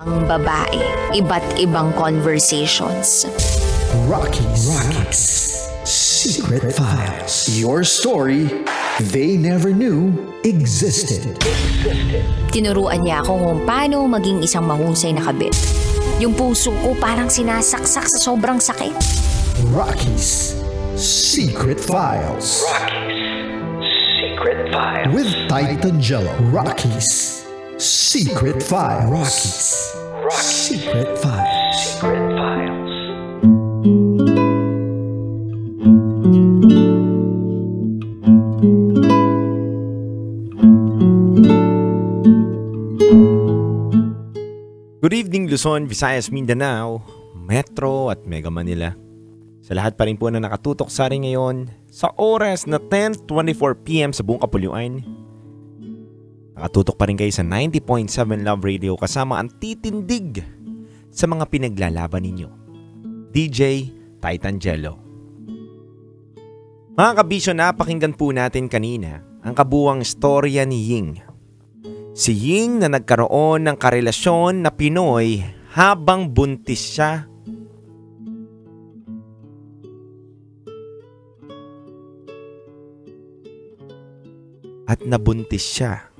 Ang babae, iba't ibang conversations. Rocky's Secret Files. Your story they never knew existed. Tinuruan niya ako kung paano maging isang mahusay na kabit. Yung puso ko parang sinasaksak sa sobrang sakit. Rocky's Secret Files. Secret Files. With Titan Jello. Rocky's Secret Files. Rocky's Secret Files. Secret Files. Good evening Luzon, Visayas, Mindanao, Metro at Mega Manila. Sa lahat pa rin po na nakatutok sa rin ngayon sa oras na 10:24 PM sa buong Kapuluan. Nakatutok pa rin kayo sa 90.7 Love Radio kasama ang titindig sa mga pinaglalaban ninyo. DJ Titan Jello. Mga kabisyo, napakinggan po natin kanina ang kabuwang storya ni Ying. Si Ying na nagkaroon ng karelasyon na Pinoy habang buntis siya. At nabuntis siya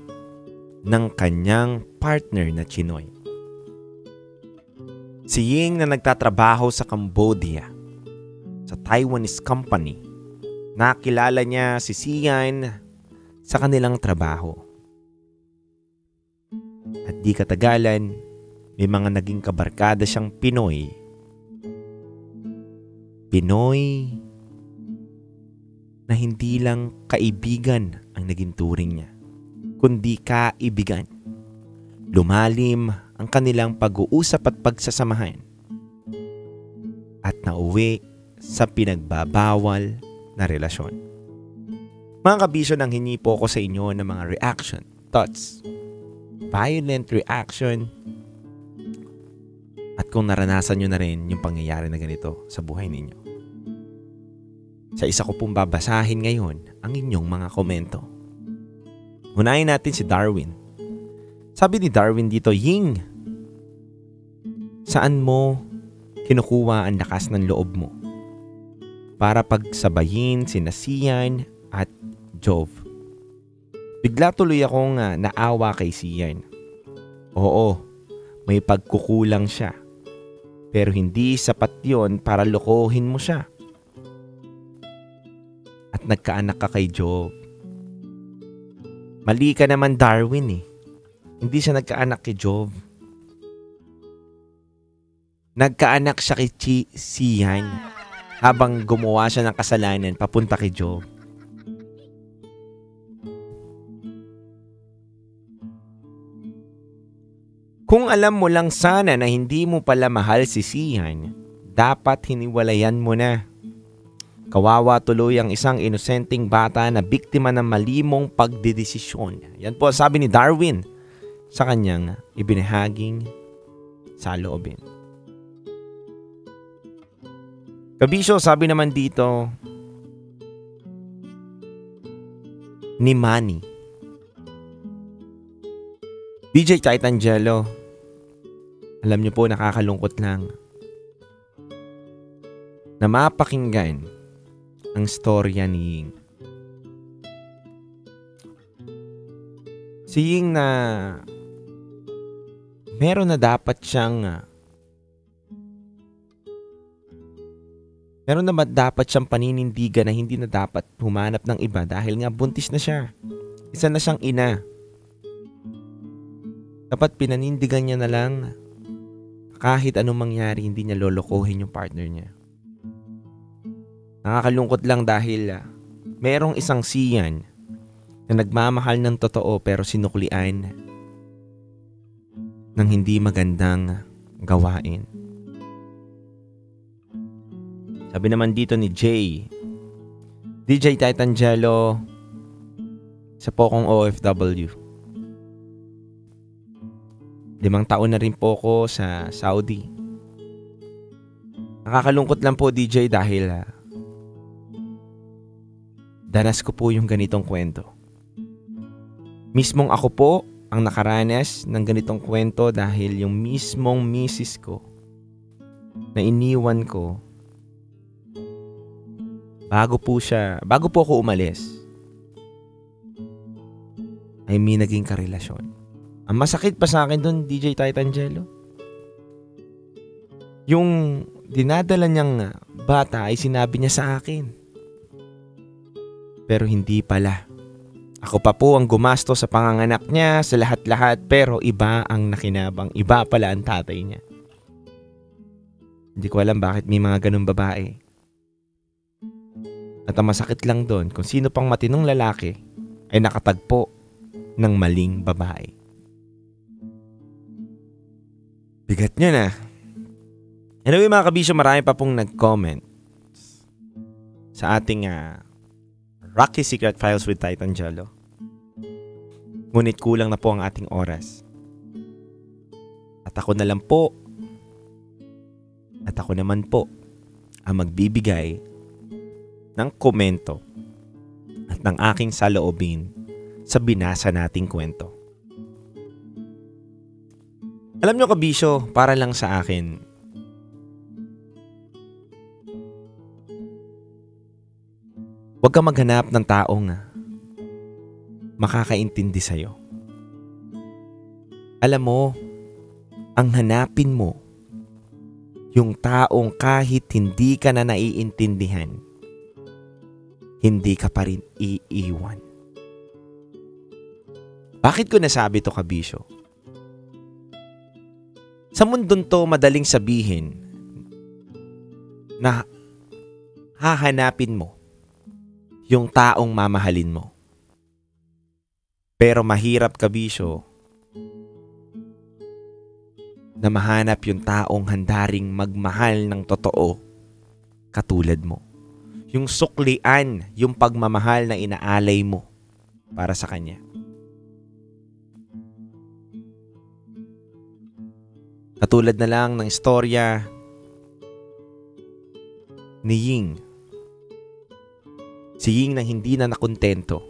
ng kanyang partner na Chinoy. Si Ying na nagtatrabaho sa Cambodia, sa Taiwanese company. Nakilala niya si Sian sa kanilang trabaho. At di katagalan, may mga naging kabarkada siyang Pinoy. Pinoy na hindi lang kaibigan ang naging turing niya, kundi kaibigan. Lumalim ang kanilang pag-uusap at pagsasamahan. At nauwi sa pinagbabawal na relasyon. Mga kabisyo, nang hingi po ko sa inyo ng mga reaction, thoughts, violent reaction, at kung naranasan nyo na rin yung pangyayari na ganito sa buhay ninyo. Sa isa ko pong babasahin ngayon ang inyong mga komento. Unahin natin si Darwin. Sabi ni Darwin dito, Ying, saan mo kinukuha ang lakas ng loob mo para pagsabayin si Sian at Jove? Bigla tuloy akong naawa kay Sian. Oo, may pagkukulang siya. Pero hindi sapat yon para lokohin mo siya. At nagkaanak ka kay Jove. Mali ka naman, Darwin eh. Hindi siya nagkaanak kay Jove. Nagkaanak siya kay Sian habang gumawa siya ng kasalanan papunta kay Jove. Kung alam mo lang sana na hindi mo pala mahal si Sian, dapat hiniwalayan mo na. Kawawa tuloy ang isang inosenteng bata na biktima ng malimong pagdedesisyon. Yan po sabi ni Darwin sa kanyang ibinahaging saloobin. Kabisyo, sabi naman dito ni Manny, DJ Titan Jello, alam niyo po, nakakalungkot lang na mapakinggan ang storya ni Ying. Si Ying na meron na dapat siyang paninindigan na hindi na dapat humanap ng iba dahil nga buntis na siya. Isa na siyang ina. Dapat pinanindigan niya na lang kahit anong mangyari, hindi niya lolokohin yung partner niya. Nakakalungkot lang dahil merong isang Sian na nagmamahal ng totoo pero sinuklian ng hindi magandang gawain. Sabi naman dito ni Jay, DJ Titan Jello, isa po akong OFW. 5 taon na rin po ako sa Saudi. Nakakalungkot lang po, DJ, dahil danas ko po yung ganitong kwento. Mismong ako po ang nakaranas ng ganitong kwento dahil yung mismong misis ko na iniwan ko bago po ako umalis ay may naging karelasyon. Ang masakit pa sa akin doon, DJ Titangelo, yung dinadala niyang bata ay sinabi niya sa akin. Pero hindi pala. Ako pa po ang gumasto sa panganganak niya, sa lahat-lahat, pero iba ang nakinabang. Iba pala ang tatay niya. Hindi ko alam bakit may mga ganun babae. At ang masakit lang doon, kung sino pang matinong lalaki ay nakatagpo ng maling babae. Bigat niya na. Anyway mga kabisyo, marami pa pong nag-comment sa ating Rocky Secret Files with Titangelo. Ngunit kulang na po ang ating oras. At ako na lang po, at ako naman po ang magbibigay ng komento at ng aking saloobin sa binasa nating kwento. Alam nyo kabisyo, para lang sa akin, huwag kang maghanap ng taong makakaintindi sa'yo. Alam mo, ang hanapin mo, yung taong kahit hindi ka na naiintindihan, hindi ka pa rin iiwan. Bakit ko nasabi to kabisyo? Sa mundong to, madaling sabihin na hahanapin mo yung taong mamahalin mo. Pero mahirap kabisyo na mahanap yung taong handaring magmahal ng totoo katulad mo. Yung suklian, yung pagmamahal na inaalay mo para sa kanya. Katulad na lang ng istorya ni Ying. Si Ying na hindi na nakontento.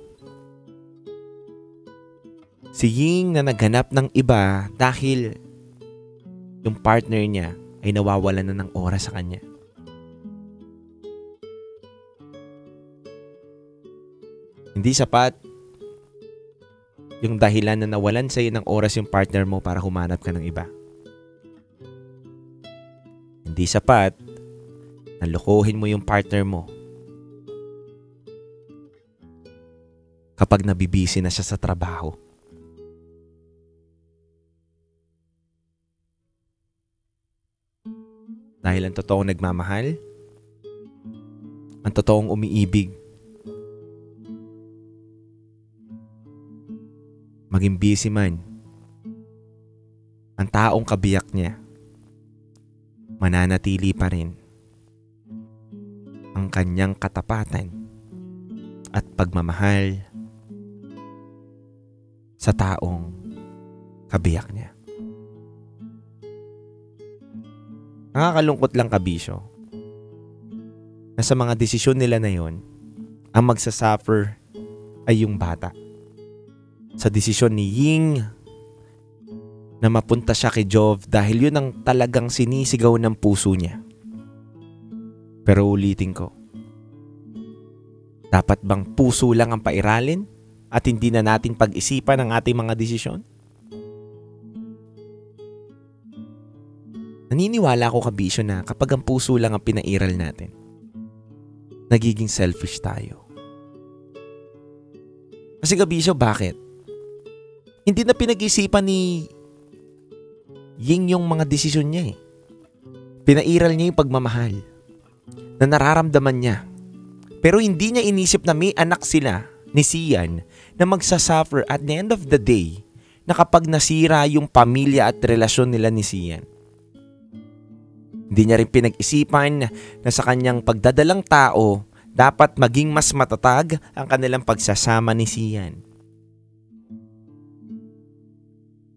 Si Ying na naghanap ng iba dahil yung partner niya ay nawawalan na ng oras sa kanya. Hindi sapat yung dahilan na nawalan sa'yo ng oras yung partner mo para humanap ka ng iba. Hindi sapat na lokohin mo yung partner mo kapag nabibisi na siya sa trabaho. Dahil ang totoong nagmamahal, ang totoong umiibig, maging busy man, ang taong kabiyak niya, mananatili pa rin ang kanyang katapatan at pagmamahal sa taong kabiyak niya. Nakakalungkot lang kabisyo na sa mga desisyon nila na yon, ang magsasuffer ay yung bata. Sa desisyon ni Ying na mapunta siya kay Jove dahil yun ang talagang sinisigaw ng puso niya. Pero ulitin ko, dapat bang puso lang ang pairalin at hindi na natin pag-isipan ang ating mga desisyon? Naniniwala ako kabisyo na kapag ang puso lang ang pinairal natin, nagiging selfish tayo. Kasi kabisyo, bakit? Hindi na pinag-isipan ni Ying yung mga desisyon niya eh. Pinairal niya yung pagmamahal na nararamdaman niya. Pero hindi niya inisip na may anak sila ni Sian na magsasuffer at the end of the day na kapag nasira yung pamilya at relasyon nila ni Sian. Hindi niya rin pinag-isipan na sa kanyang pagdadalang tao, dapat maging mas matatag ang kanilang pagsasama ni Sian.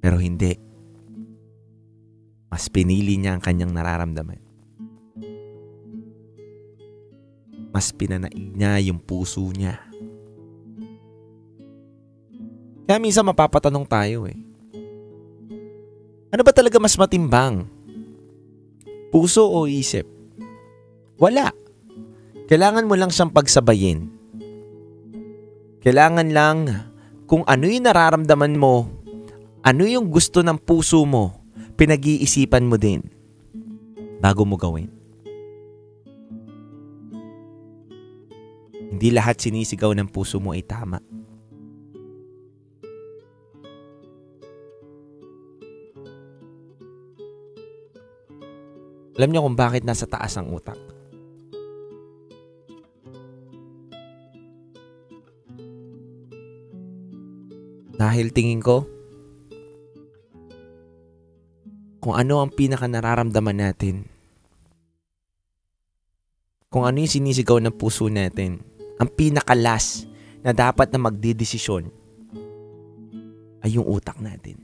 Pero hindi. Mas pinili niya ang kanyang nararamdaman. Mas pinanaig niya yung puso niya. Kaya minsan mapapatanong tayo eh. Ano ba talaga mas matimbang? Puso o isip? Wala. Kailangan mo lang siyang pagsabayin. Kailangan lang kung ano yung nararamdaman mo, ano yung gusto ng puso mo, pinag-iisipan mo din bago mo gawin. Hindi lahat sinisigaw ng puso mo ay tama. Alam niyo kung bakit nasa taas ang utak? Dahil tingin ko, kung ano ang pinaka nararamdaman natin, kung ano yung sinisigaw ng puso natin, ang pinakalas na dapat na magdidesisyon ay yung utak natin.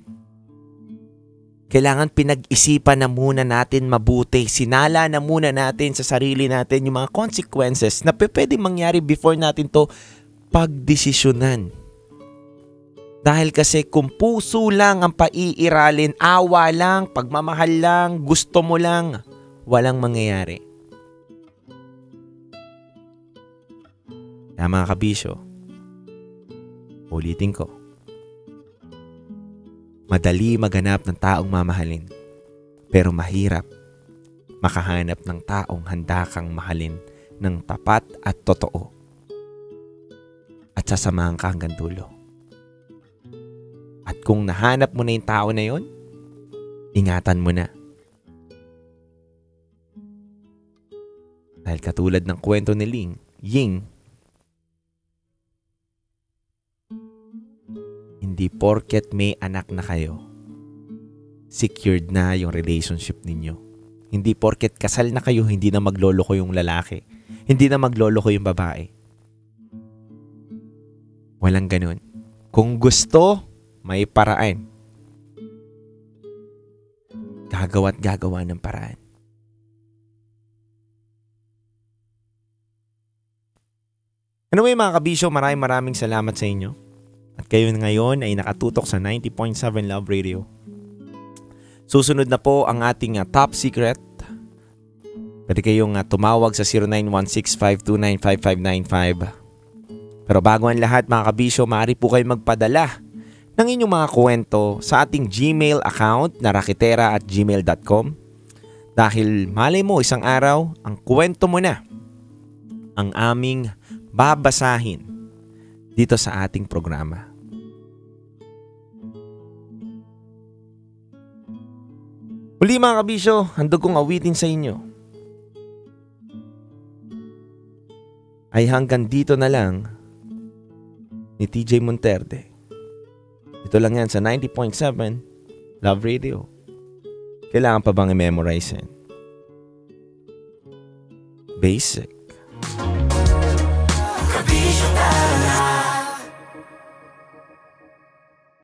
Kailangan pinag-isipan na muna natin mabuti. Sinala na muna natin sa sarili natin yung mga consequences na pwedeng mangyari before natin to pagdesisyonan. Dahil kasi kung puso lang ang paiiralin, awa lang, pagmamahal lang, gusto mo lang, walang mangyayari. Kaya mga kabisyo, ulitin ko. Madali maghanap ng taong mamahalin, pero mahirap makahanap ng taong handa kang mahalin ng tapat at totoo at sasamahan ka hanggang dulo. At kung nahanap mo na yung tao na yon, ingatan mo na. Dahil katulad ng kwento ni Ying, hindi porket may anak na kayo, secured na yung relationship ninyo. Hindi porket kasal na kayo, hindi na magloloko yung lalaki. Hindi na magloloko yung babae. Walang ganun. Kung gusto, may paraan. Gagawa't gagawa ng paraan. Anyway mga kabisyo, maraming salamat sa inyo. At kayo ngayon ay nakatutok sa 90.7 Love Radio. Susunod na po ang ating top secret. Pwede kayong tumawag sa 0916-529-5595. Pero bago ang lahat mga kabisyo, maaari po kayo magpadala ng inyong mga kwento sa ating Gmail account na rakitera@gmail.com. Dahil malay mo isang araw, ang kwento mo na ang aming babasahin dito sa ating programa. Muli mga kabisyo, handog kong awitin sa inyo ay hanggang dito na lang ni TJ Monterde. Ito lang yan sa 90.7 Love Radio. Kailangan pa bang i-memorize yan? Basic.